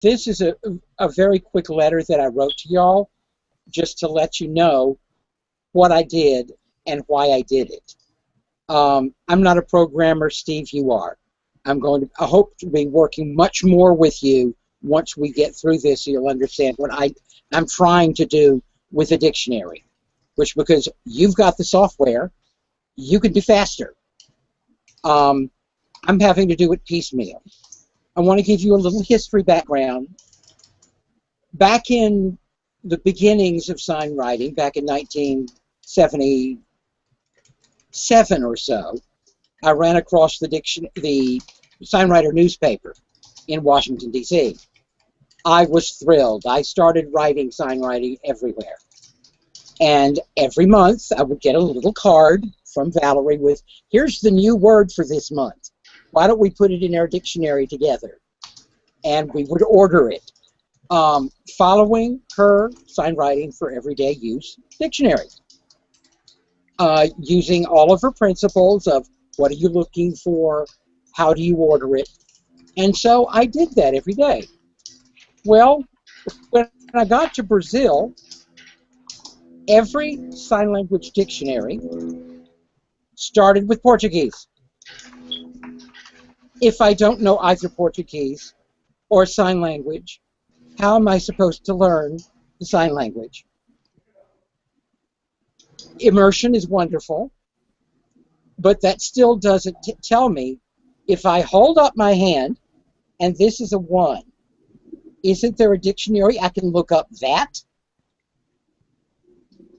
This is a very quick letter that I wrote to y'all, just to let you know what I did and why I did it. I'm not a programmer, Steve, you are. I hope to be working much more with you once we get through this, so you'll understand what I'm trying to do with a dictionary, which, because you've got the software, you can do faster. I'm having to do it piecemeal. I want to give you a little history background. Back in the beginnings of SignWriting, back in 1977 or so, I ran across the SignWriter newspaper in Washington, D.C. I was thrilled. I started writing SignWriting everywhere. And every month, I would get a little card from Valerie with, here's the new word for this month. Why don't we put it in our dictionary together? And we would order it. Following her SignWriting for Everyday Use dictionary. Using all of her principles of what are you looking for, how do you order it. And so I did that every day. Well, when I got to Brazil, every sign language dictionary started with Portuguese. If I don't know either Portuguese or sign language, how am I supposed to learn the sign language? Immersion is wonderful, but that still doesn't tell me if I hold up my hand and this is a 1. Isn't there a dictionary I can look up that?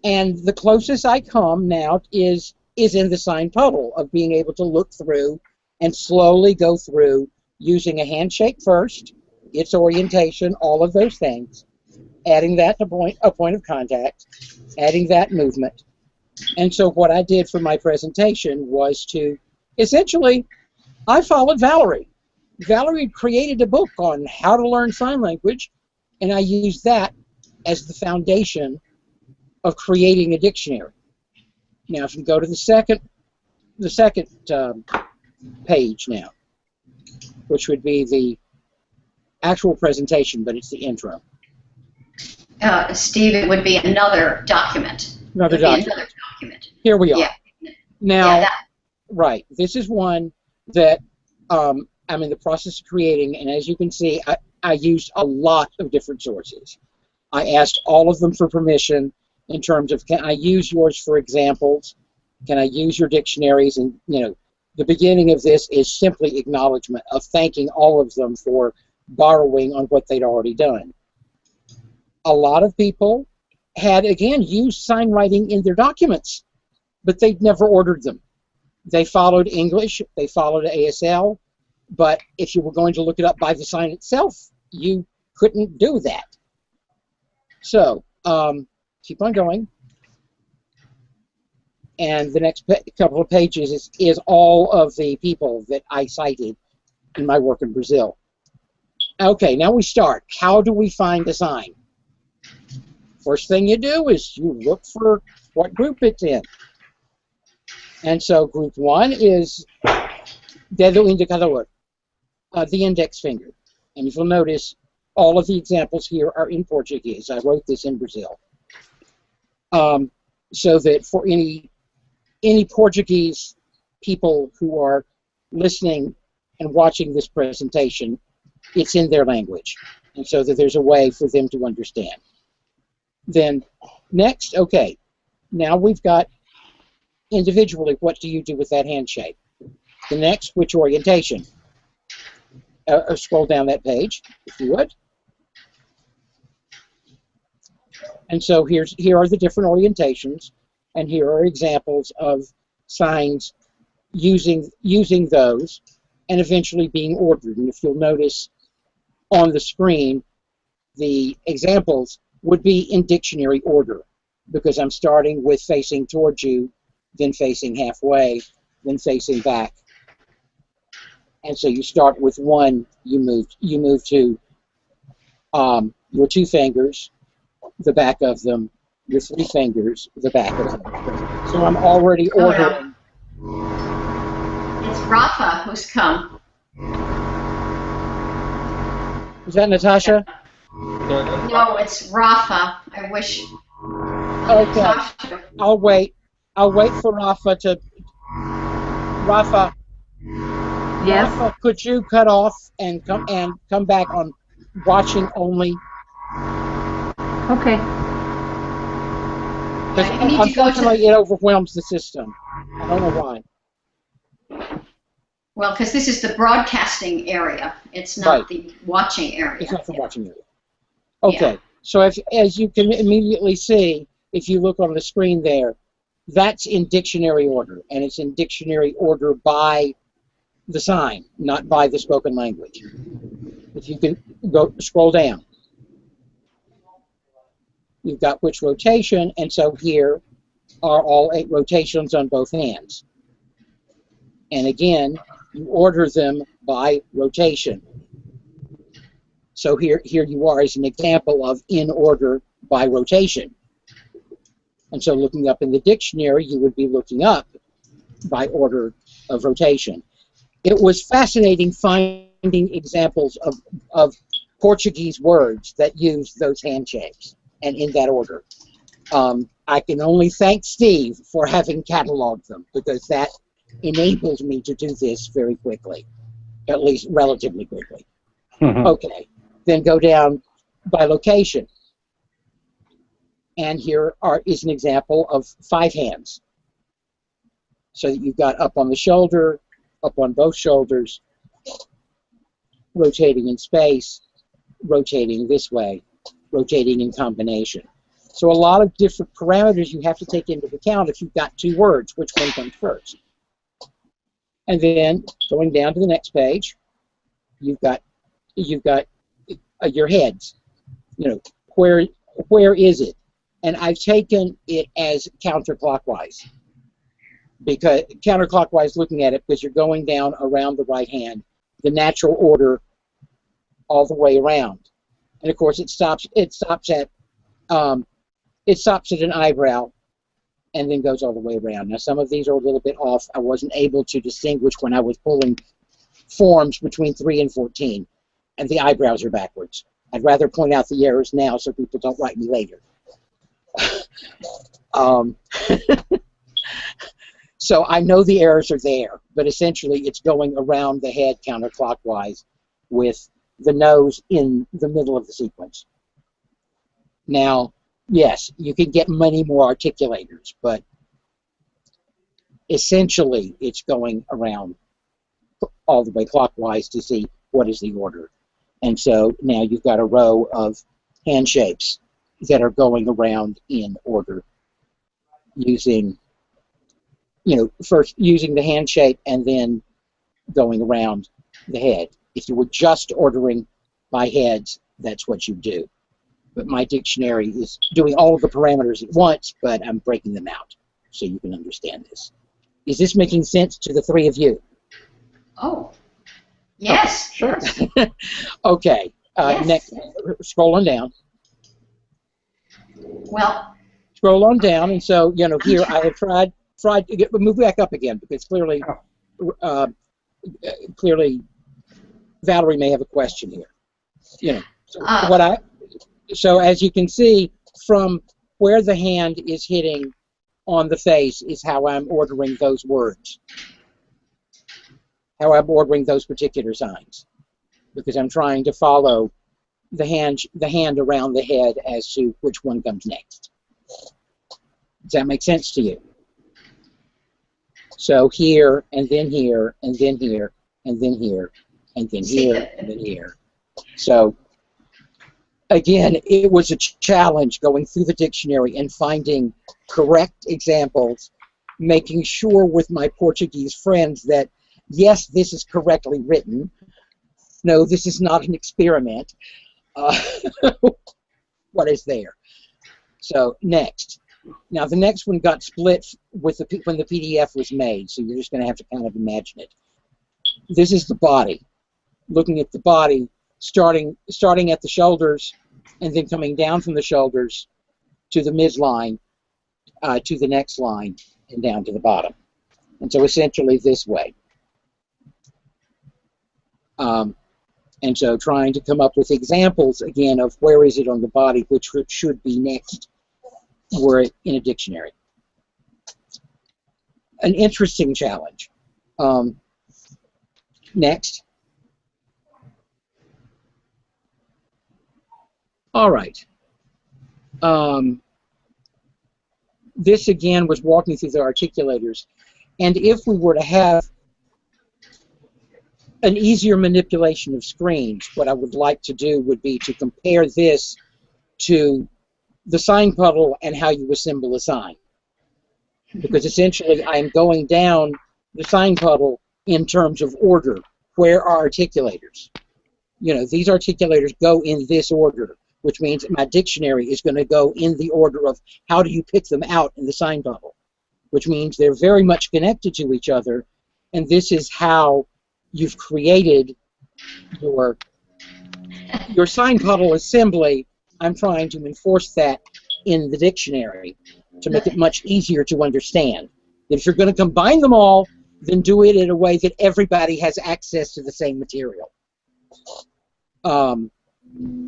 And the closest I come now is in the sign puddle of being able to look through and slowly go through using a handshake first, its orientation, all of those things, adding that to a point of contact, adding that movement. And so what I did for my presentation was to, essentially, I followed Valerie. Valerie created a book on how to learn sign language, and I used that as the foundation of creating a dictionary. Now, if you go to the second page now, which would be the actual presentation, but it's the intro. Steve, it would be another document. Another document. Here we are. Yeah. Now, right, this is one that I'm in the process of creating, and as you can see, I used a lot of different sources. I asked all of them for permission in terms of, can I use yours for examples? Can I use your dictionaries? And, you know, the beginning of this is simply acknowledgement of thanking all of them for borrowing on what they'd already done. A lot of people had, again, used SignWriting in their documents, but they'd never ordered them. They followed English, they followed ASL, but if you were going to look it up by the sign itself, you couldn't do that. So, keep on going. And the next couple of pages is all of the people that I cited in my work in Brazil. Okay, now we start. How do we find a sign? First thing you do is you look for what group it's in. And so group 1 is dedo indicador, the index finger. And if you'll notice, all of the examples here are in Portuguese. I wrote this in Brazil. So that for any Portuguese people who are listening and watching this presentation, it's in their language, and so that there's a way for them to understand. Then next, okay, now we've got individually, what do you do with that handshake? The next, which orientation? Scroll down that page, if you would. And so here are the different orientations, and here are examples of signs using those and eventually being ordered. And if you'll notice on the screen, the examples would be in dictionary order, because I'm starting with facing towards you, then facing halfway, then facing back. And so you start with 1, you move to your 2 fingers, the back of them, your 3 fingers, the back of them. So I'm already ordering. It's Rafa who's come. Is that Natasha? No, it's Rafa. I wish. Okay. Natasha. I'll wait. I'll wait for Rafa to. Rafa. Yes. Rafa, could you cut off and come back on watching only? Okay. Because Yeah, you need to go to unfortunately, it overwhelms the system. I don't know why. Well, because this is the broadcasting area. It's not Right. the watching area. It's not the Yeah. watching area. Okay. Yeah. So as you can immediately see, if you look on the screen there, that's in dictionary order, and it's in dictionary order by the sign, not by the spoken language. If you can scroll down, you've got which rotation, and so here are all 8 rotations on both hands. And again, you order them by rotation. So here you are as an example of in order by rotation. And so looking up in the dictionary, you would be looking up by order of rotation. It was fascinating finding examples of Portuguese words that use those handshapes and in that order. I can only thank Steve for having cataloged them, because that enables me to do this very quickly, at least relatively quickly. Okay, then go down by location. And here is an example of 5 hands. So that you've got up on the shoulder, up on both shoulders, rotating in space, rotating this way, rotating in combination. So a lot of different parameters you have to take into account if you've got 2 words, which one comes first. And then going down to the next page, you've got your heads. You know, where is it? And I've taken it as counterclockwise, because counterclockwise looking at it, because you're going down around the right hand, the natural order all the way around. And of course it stops at an eyebrow and then goes all the way around. Now some of these are a little bit off. I wasn't able to distinguish when I was pulling forms between 3 and 14, and the eyebrows are backwards. I'd rather point out the errors now so people don't write me later. So I know the errors are there, but essentially it's going around the head counterclockwise with the nose in the middle of the sequence. Now, yes, you can get many more articulators, but essentially it's going around all the way clockwise to see what is the order. And so now you've got a row of hand shapes that are going around in order using, you know, first using the hand shape and then going around the head. If you were just ordering by heads, that's what you do. But my dictionary is doing all of the parameters at once, but I'm breaking them out so you can understand this. Is this making sense to the 3 of you? Oh, yes. Sure. Okay. Yes. Next, scroll on down. Well, Scroll on down, and so, you know, here I have tried to get, move back up again, because clearly Valerie may have a question here. You know, so as you can see, from where the hand is hitting on the face is how I'm ordering those words, how I'm ordering those particular signs, because I'm trying to follow the hand around the head as to which one comes next. Does that make sense to you? So here, and then here, and then here, and then here, and then here, and then here. So again, it was a challenge going through the dictionary and finding correct examples, making sure with my Portuguese friends that, yes, this is correctly written. No, this is not an experiment. What is there? So next. Now the next one got split with when the PDF was made, so you're just going to have to kind of imagine it. This is the body. Looking at the body, starting at the shoulders, and then coming down from the shoulders to the midline, to the next line, and down to the bottom. And so essentially this way. And so trying to come up with examples, again, of where is it on the body, which should be next, were it in a dictionary. An interesting challenge. Next. All right. This, again, was walking through the articulators. And if we were to have an easier manipulation of screens, what I would like to do would be to compare this to the sign puddle and how you assemble a sign. Because essentially I'm going down the sign puddle in terms of order. Where are articulators? You know, these articulators go in this order, which means my dictionary is going to go in the order of how do you pick them out in the sign puddle, which means they're very much connected to each other, and this is how you've created your sign puddle assembly. I'm trying to enforce that in the dictionary to make it much easier to understand. If you're going to combine them all, then do it in a way that everybody has access to the same material.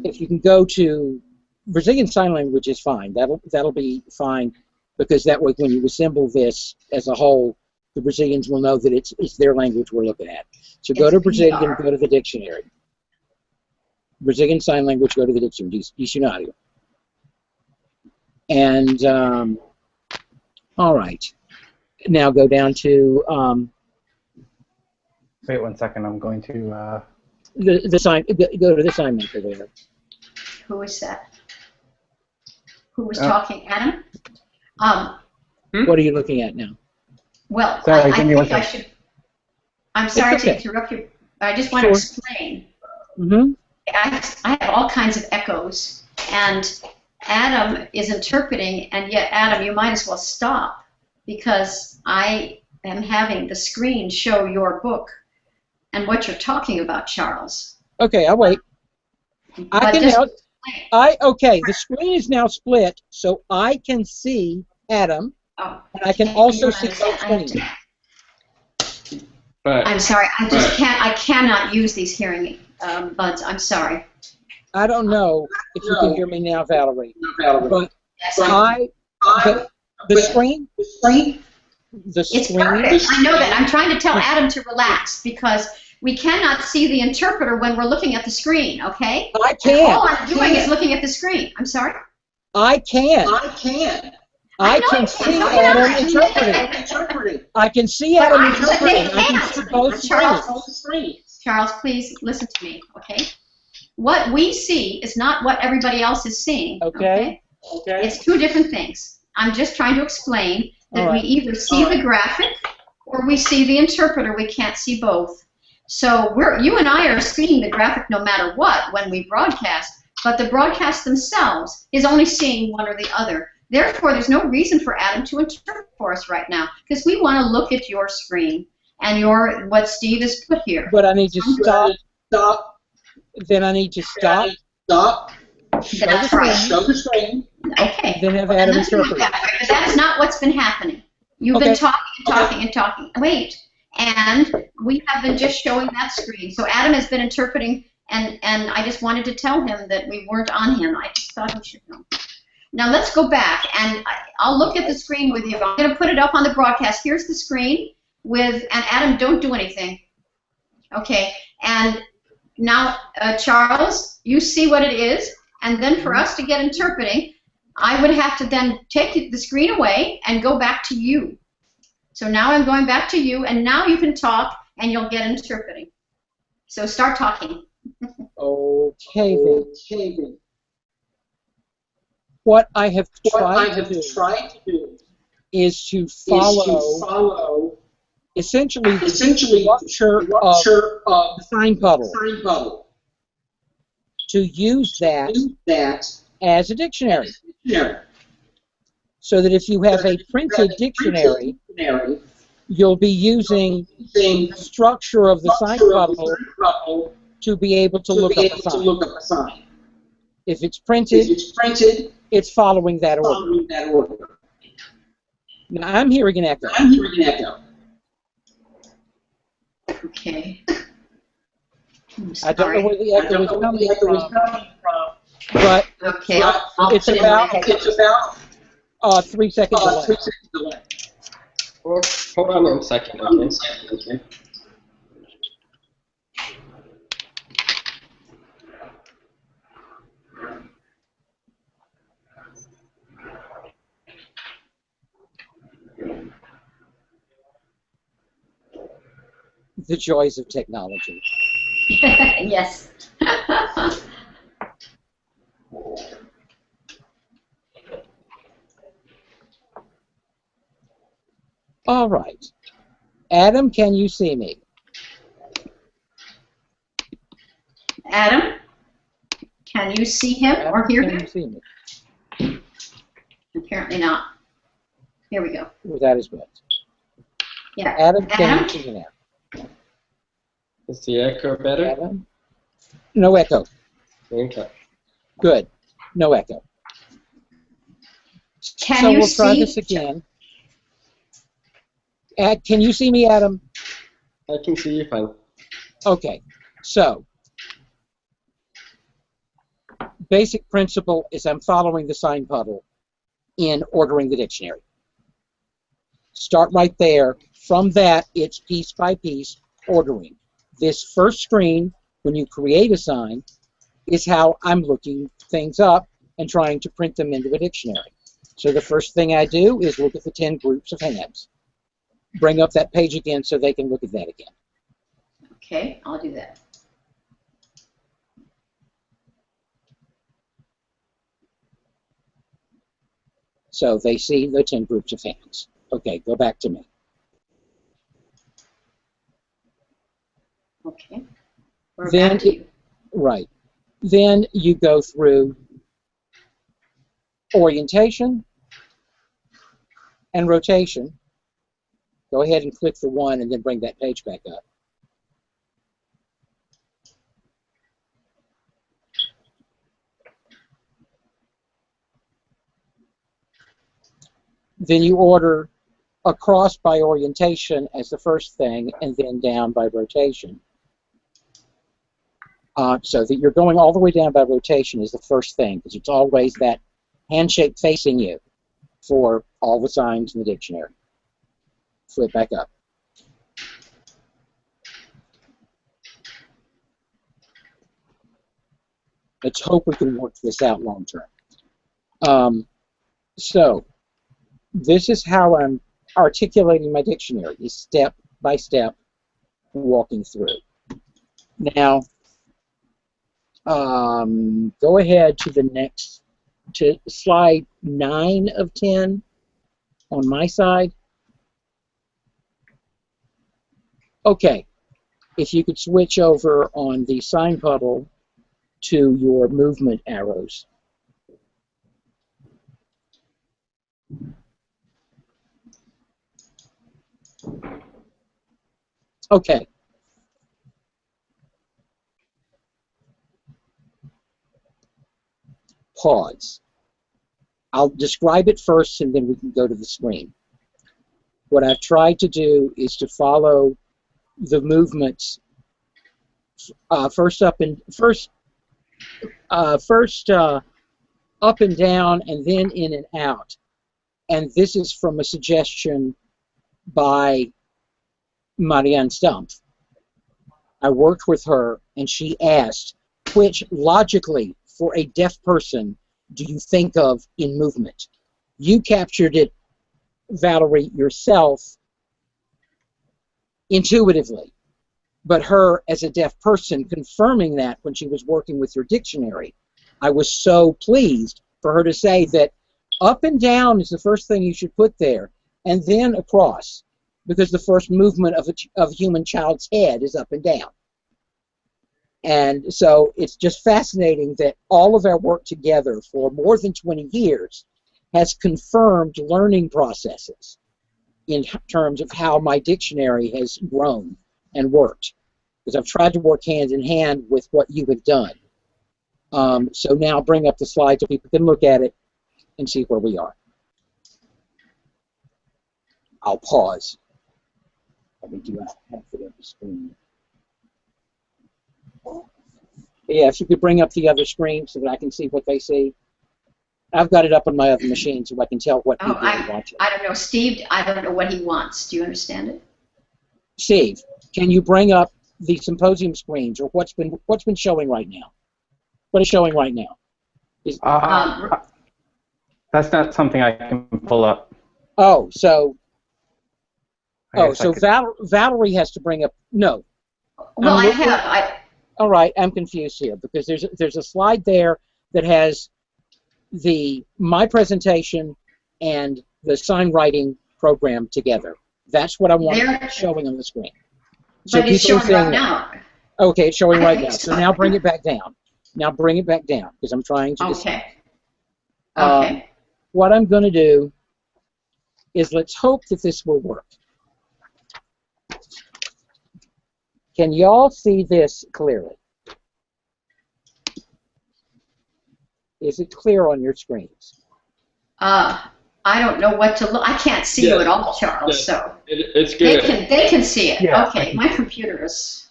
If you can go to Brazilian Sign Language is fine. That'll be fine, because that way when you assemble this as a whole, the Brazilians will know that it's their language we're looking at. So go to Brazilian, go to the dictionary. Brazilian Sign Language, go to the dictionary, Dicionário. And, all right. Now go down to... Wait 1 second, I'm going to... the sign, go to the sign maker there. Who is that? Who was talking? Adam? What are you looking at now? Well, Sorry, I think I should... I'm sorry to interrupt you. I just want to explain. Mm-hmm. I have all kinds of echoes, and Adam is interpreting, and yet, Adam, you might as well stop, because I am having the screen show your book and what you're talking about, Charles. Okay, I'll wait. Okay, the screen is now split, so I can see Adam, and I can also see both screens. I'm sorry, I cannot use these hearing buds. I'm sorry. I don't know if you can hear me now, Valerie. But Yes, the screen. It's perfect. I know that. I'm trying to tell Adam to relax, because we cannot see the interpreter when we're looking at the screen, okay? I can. All I'm doing is looking at the screen. I'm sorry? I can. I can see Adam interpreting. I can see Adam interpreting. I can see both screens. Charles, please listen to me, okay? What we see is not what everybody else is seeing, okay? It's two different things. I'm just trying to explain that we either see the graphic or we see the interpreter. We can't see both. So you and I are seeing the graphic no matter what when we broadcast, but the broadcast themselves is only seeing one or the other. Therefore, there's no reason for Adam to interpret for us right now, because we want to look at your screen and what Steve has put here. But I need to stop. Then I need to stop. Show the screen. Okay. Then have Adam interpret. But that's not what's been happening. You've been talking. Wait. And we have been just showing that screen. So Adam has been interpreting, and I just wanted to tell him that we weren't on him. I just thought he should know. Now let's go back, and I'll look at the screen with you. I'm going to put it up on the broadcast. Here's the screen and Adam, don't do anything. Okay. And now, Charles, you see what it is, and then for us to get interpreting, I would have to then take the screen away and go back to you. So now I'm going back to you, and now you can talk, and you'll get interpreting. So start talking. Okay, then. What I have tried to do is to follow essentially the structure of the sign puddle, to use that as a dictionary. So that if you have a printed dictionary, you'll be using the structure of the sign puddle to be able to look up a sign. If it's printed, it's following that order. Now I'm hearing an echo. Okay. I don't know where the echo is coming from, but okay, I'll it's about 3 seconds delay. Hold on 1 second, okay? The joys of technology. Yes. All right. Adam, can you see me? Adam, can you see him or hear Can him? you see me? Apparently not. Here we go. Well, that is good. Yeah. Adam, can you see me now? Is the echo better? Adam? No echo. Okay. Good. No echo. Can so you we'll try see? this again. Can you see me, Adam? I can see you fine. Okay. So, basic principle is I'm following the sign puddle in ordering the dictionary. Start right there. From that, it's piece by piece ordering. This first screen, when you create a sign, is how I'm looking things up and trying to print them into a dictionary. So the first thing I do is look at the 10 groups of hands. Bring up that page again so they can look at that again. Okay, I'll do that. So they see the 10 groups of hands. Okay, go back to me. Okay. We're back to you. Right. Then you go through orientation and rotation. Go ahead and click the one and then bring that page back up. Then you order across by orientation as the first thing and then down by rotation. So that you're going all the way down by rotation is the first thing, because it's always that handshake facing you for all the signs in the dictionary. Flip back up. Let's hope we can work this out long term. So this is how I'm articulating my dictionary, is step by step walking through. Now, go ahead to the next, to slide 9 of 10 on my side. Okay, if you could switch over on the sign puddle to your movement arrows. Okay. Pause. I'll describe it first and then we can go to the screen. What I've tried to do is to follow the movements first up and down and then in and out. And this is from a suggestion by Marianne Stumpf. I worked with her and she asked, which logically for a deaf person do you think of in movement? You captured it, Valerie, yourself intuitively, but her as a deaf person confirming that when she was working with your dictionary, I was so pleased for her to say that up and down is the first thing you should put there, and then across, because the first movement of a human child's head is up and down. And so it's just fascinating that all of our work together for more than 20 years has confirmed learning processes in terms of how my dictionary has grown and worked. Because I've tried to work hand in hand with what you have done. So now bring up the slide so people can look at it and see where we are. I'll pause. Let me do half of the screen. Yeah, if you could bring up the other screen so that I can see what they see. I've got it up on my other machine so I can tell what people are watching. I don't know, Steve. I don't know what he wants. Do you understand it? Steve, can you bring up the Symposium screens, or what's been showing right now? What is showing right now? That's not something I can pull up. Oh, so Valerie has to bring up. No. Well, I have. All right, I'm confused here because there's a slide there that has my presentation and the SignWriting program together. That's what I want showing on the screen. But it's showing right now. Okay, it's showing right now. So now bring it back down. Now bring it back down because I'm trying to decide. Okay. What I'm going to do is let's hope that this will work. Can y'all see this clearly? Is it clear on your screens? I don't know what to look. I can't see you at all, Charles. Yes. So it's good. They can see it. Yeah. Okay, my computer is.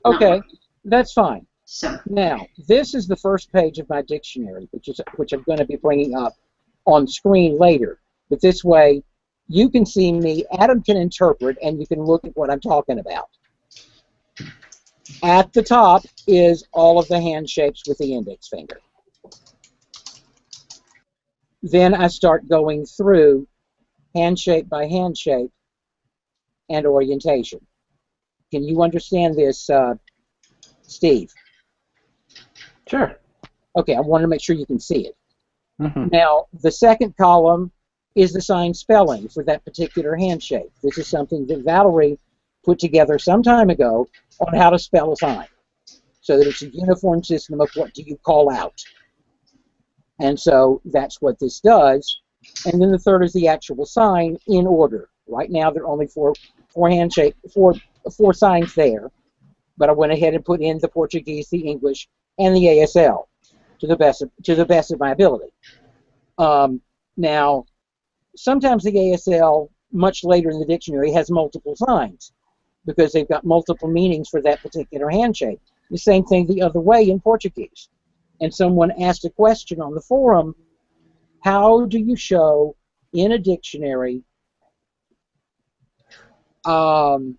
Okay, that's fine. So now this is the first page of my dictionary, which I'm going to be bringing up on screen later. But this way, you can see me. Adam can interpret, and you can look at what I'm talking about. At the top is all of the hand shapes with the index finger. Then I start going through hand shape by hand shape and orientation. Can you understand this, Steve? Sure. Okay, I want to make sure you can see it. Mm-hmm. Now, the second column is the sign spelling for that particular hand shape. This is something that Valerie put together some time ago on how to spell a sign, so that it's a uniform system of what do you call out. And so that's what this does. And then the third is the actual sign in order. Right now there are only four signs there, but I went ahead and put in the Portuguese, the English, and the ASL to the best of my ability. Now, sometimes the ASL, much later in the dictionary, has multiple signs because they've got multiple meanings for that particular hand shape. The same thing the other way in Portuguese. And someone asked a question on the forum, how do you show in a dictionary an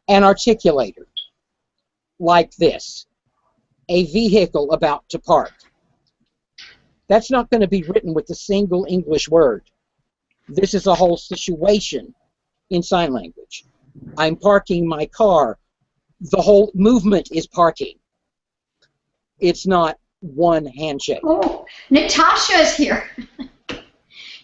articulator like this, a vehicle about to park? That's not going to be written with a single English word. This is a whole situation in sign language. I'm parking my car. The whole movement is parking. It's not one handshake. Oh, Natasha is here.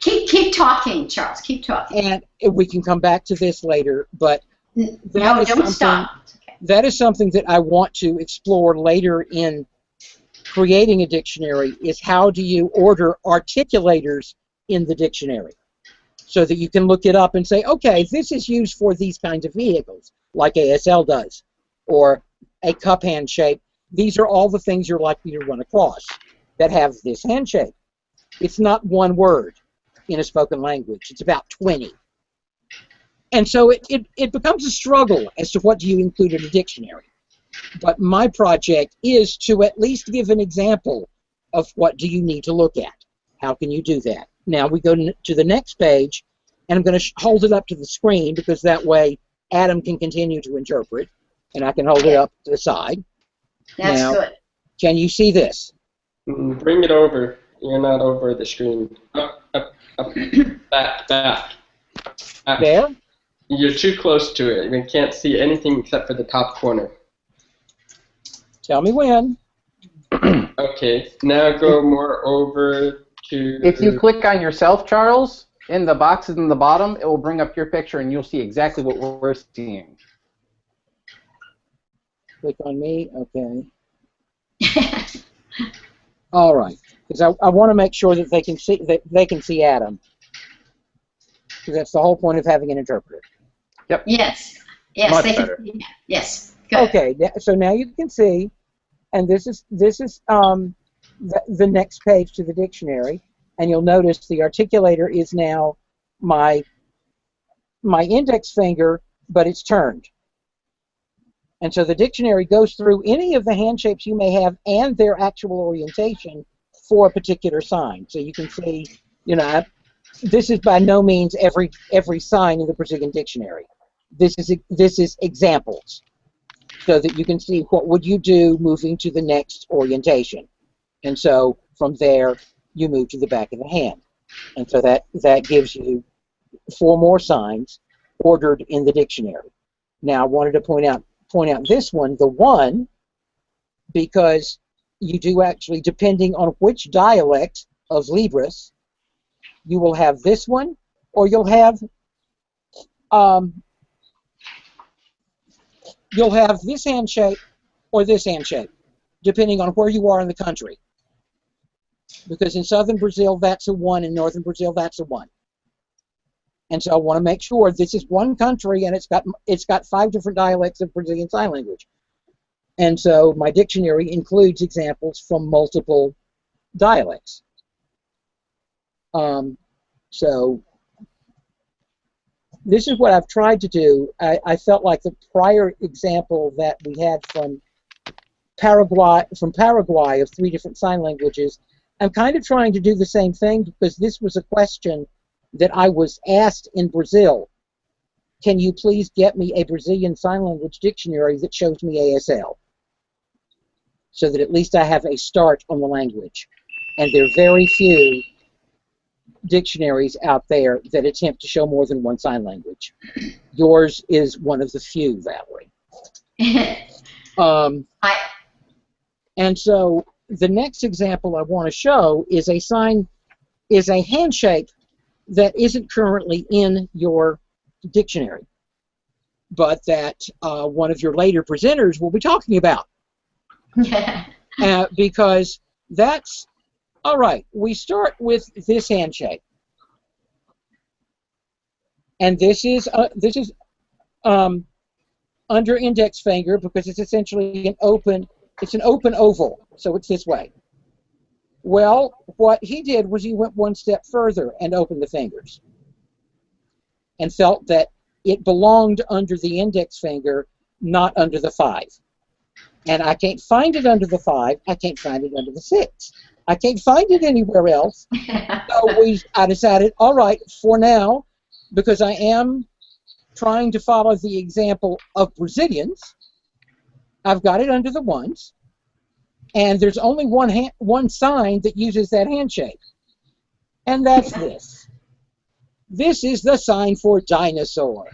keep talking, Charles. Keep talking. And we can come back to this later, but don't stop. Okay. That is something that I want to explore later in creating a dictionary, is how do you order articulators in the dictionary so that you can look it up and say, okay, this is used for these kinds of vehicles, like ASL does, or a cup hand shape. These are all the things you're likely to run across that have this hand shape. It's not one word in a spoken language. It's about 20. And so it becomes a struggle as to what do you include in a dictionary. But my project is to at least give an example of what do you need to look at. How can you do that? Now we go to the next page, and I'm going to hold it up to the screen because that way Adam can continue to interpret, and I can hold it up to the side. That's now, good. Can you see this? Bring it over. You're not over the screen. Up, back. There? You're too close to it. You can't see anything except for the top corner. Tell me when. Okay, now go more over to... If you click on yourself, Charles, in the boxes in the bottom, it will bring up your picture and you'll see exactly what we're seeing. Click on me, okay. All right, because I want to make sure that they can see Adam. Because that's the whole point of having an interpreter. Yep. Yes. Much they better. can see. Yes. Good. Okay, so now you can see, and this is the next page to the dictionary, and you'll notice the articulator is now my index finger but it's turned. And so the dictionary goes through any of the hand shapes you may have and their actual orientation for a particular sign. So you can see, you know, this is by no means every sign in the Brazilian dictionary. This is examples, so that you can see what would you do moving to the next orientation. And so from there, you move to the back of the hand. And so that gives you 4 more signs ordered in the dictionary. Now I wanted to point out this one, the 1, because you do actually, depending on which dialect of LIBRAS, you will have this one, or you'll have this hand shape or this hand shape, depending on where you are in the country. Because in southern Brazil, that's a 1, in northern Brazil, that's a 1. And so I want to make sure this is one country, and it's got 5 different dialects of Brazilian Sign Language. And so my dictionary includes examples from multiple dialects. So this is what I've tried to do. I felt like the prior example that we had from Paraguay of 3 different sign languages, I'm kind of trying to do the same thing, because this was a question that I was asked in Brazil. Can you please get me a Brazilian Sign Language dictionary that shows me ASL? So that at least I have a start on the language. And there are very few dictionaries out there that attempt to show more than one sign language. Yours is one of the few, Valerie. And so the next example I want to show is a handshake that isn't currently in your dictionary, but that one of your later presenters will be talking about. Because that's, all right, we start with this handshake. And this is under index finger, because it's essentially an open oval, so it's this way. Well, what he did was he went one step further and opened the fingers and felt that it belonged under the index finger, not under the 5. And I can't find it under the 5. I can't find it under the 6. I can't find it anywhere else. So I decided, all right, for now, because I am trying to follow the example of Brazilians, I've got it under the 1s. And there's only one sign that uses that handshake. And that's this. This is the sign for dinosaur.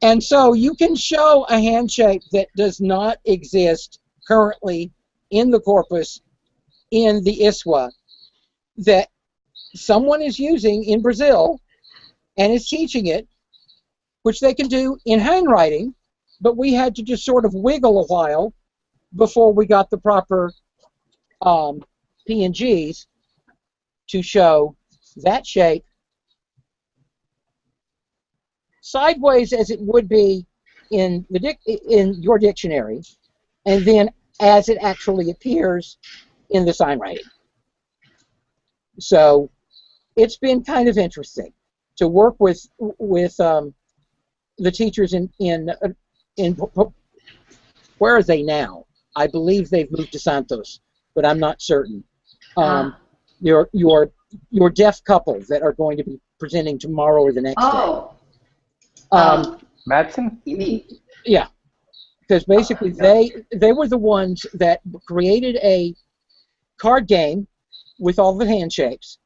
And so you can show a handshake that does not exist currently in the corpus, in the ISWA, that someone is using in Brazil and is teaching it, which they can do in handwriting, but we had to just sort of wiggle a while before we got the proper PNGs to show that shape sideways as it would be in your dictionary, and then as it actually appears in the SignWriting. So it's been kind of interesting to work with the teachers in where are they now? I believe they've moved to Santos, but I'm not certain. Your deaf couple that are going to be presenting tomorrow or the next day. Madsen? Yeah, because basically they were the ones that created a card game with all the handshakes,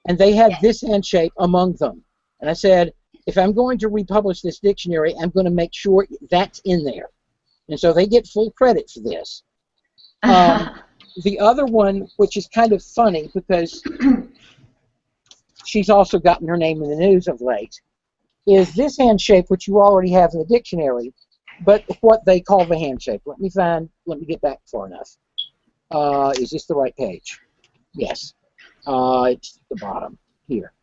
and they had this handshake among them. And I said, if I'm going to republish this dictionary, I'm going to make sure that's in there. And so they get full credit for this. The other one, which is kind of funny because she's also gotten her name in the news of late, is this handshake, which you already have in the dictionary, but what they call the handshake. Let me get back far enough. Is this the right page? Yes. It's the bottom here.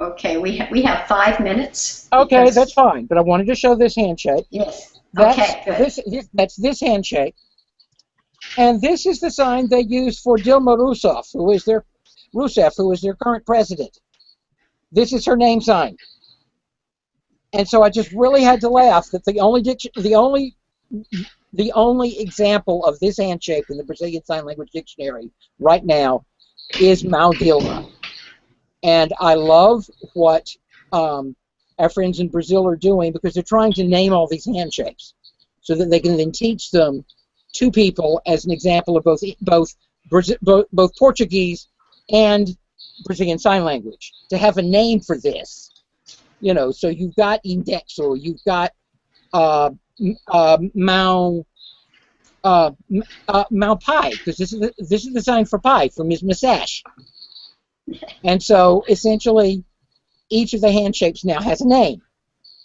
Okay, we have 5 minutes. Okay, that's fine. But I wanted to show this handshake. Yes. That's that's this handshake, and this is the sign they use for Dilma Rousseff, who is their Rousseff, who is their current president. This is her name sign. And so I just really had to laugh that the only example of this handshake in the Brazilian Sign Language Dictionary right now is Mão Dilma. And I love what our friends in Brazil are doing, because they're trying to name all these handshakes so that they can then teach them to people as an example of both Portuguese and Brazilian Sign Language, to have a name for this. You know, so you've got indexo, you've got Mão Pai, because this is the sign for pi, from his mustache. And so essentially, each of the handshapes now has a name,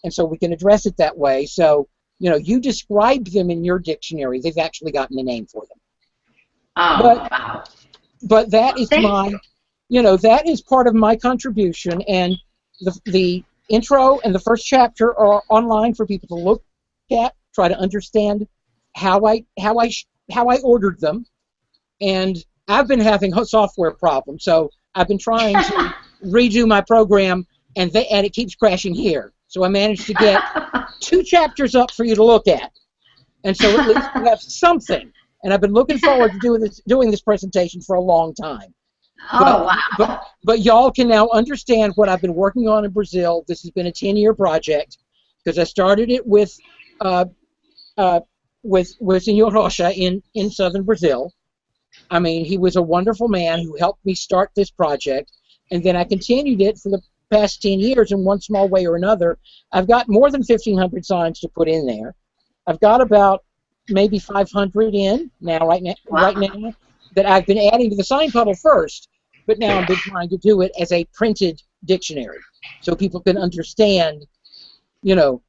and so we can address it that way. So, you know, you describe them in your dictionary; they've actually gotten a name for them. Oh, wow. But that is that is part of my contribution, and the intro and the first chapter are online for people to look at, try to understand how I ordered them. And I've been having software problems, so I've been trying to redo my program, and it keeps crashing here. So I managed to get 2 chapters up for you to look at, and so at least you have something. And I've been looking forward to doing this presentation for a long time. Oh, wow. But y'all can now understand what I've been working on in Brazil. This has been a 10-year project, because I started it with Senor Rocha in southern Brazil. I mean, he was a wonderful man who helped me start this project, and then I continued it for the past 10 years in one small way or another. I've got more than 1,500 signs to put in there. I've got about maybe 500 in right now that I've been adding to the sign puddle first, but now I've been trying to do it as a printed dictionary so people can understand, you know,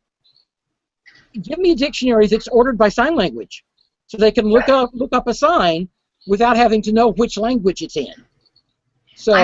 give me a dictionary that's ordered by sign language so they can look up a sign without having to know which language it's in. So